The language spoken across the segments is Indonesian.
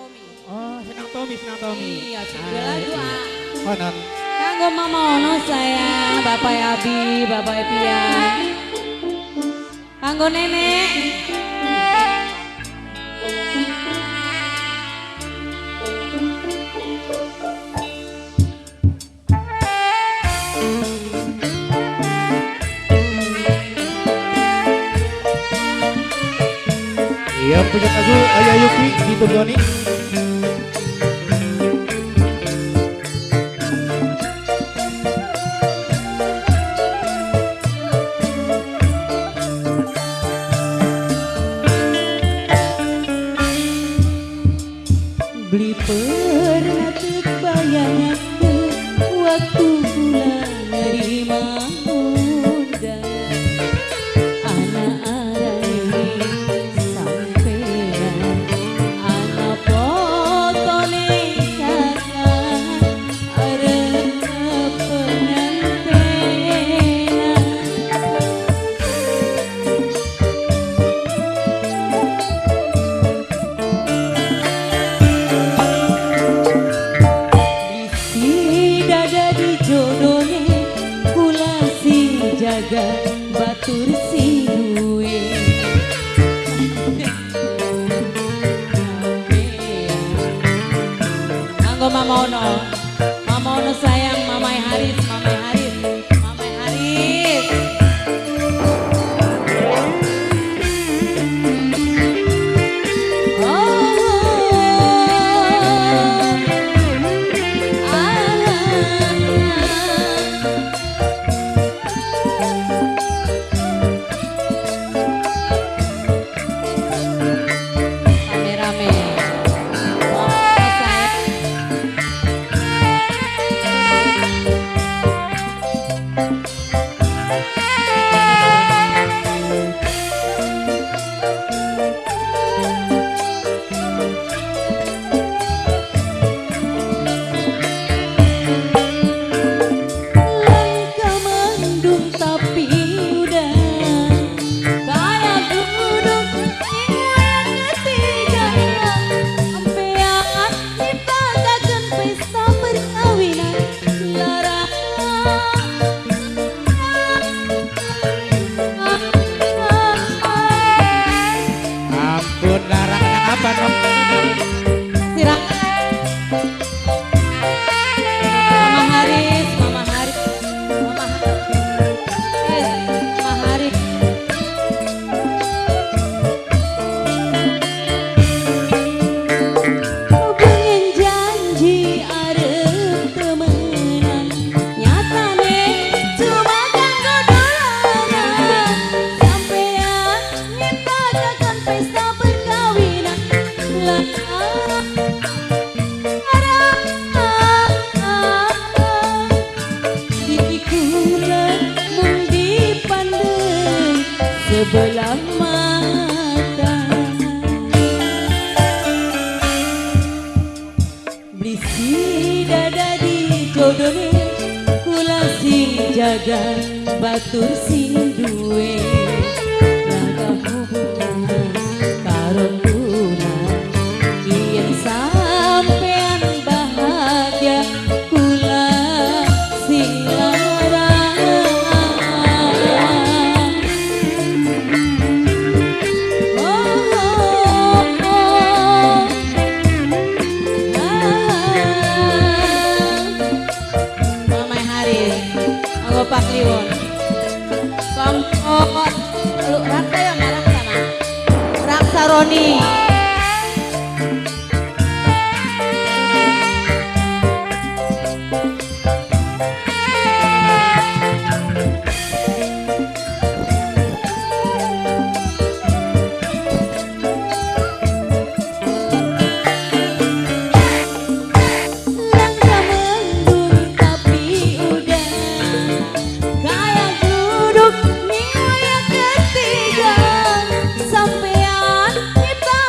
Tommy. Oh, senang Tommy, senang Tommy. Iya, juga lagu ah. Oh, non. Kanggo Mama Ono sayang, Bapak Abi, Bapak Epian. Kanggo Nenek. Iya, punya lagu Ayah Yuki gitu Doni. Beli pernah terbayang waktu bulan nerima muda anak arai sampean anak potone kakak arep pengantenan. Jodohnya kula si jaga batur si duwe Anggo Mama Ono, Mama Ono sayang, Mamai Haris, Mamai Haris, Mamai Haris. Sebelah mata Blisi dada di jodohnya kula si jaga batur si duwe laga hubungan karo kula yen sampean bahagia kula sing Pak Liwon, Pamot, lu Raksa ya malah sama Raksa Roni. Sampean kita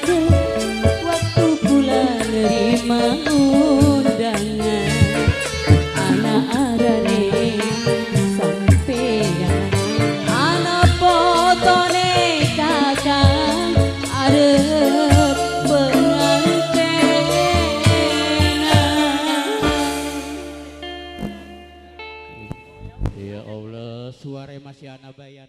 tuh waktu bulan nerima undangan anak arane sampean anak fotone kakang arep pengantenan. Ya Allah, suara masih anak bayan.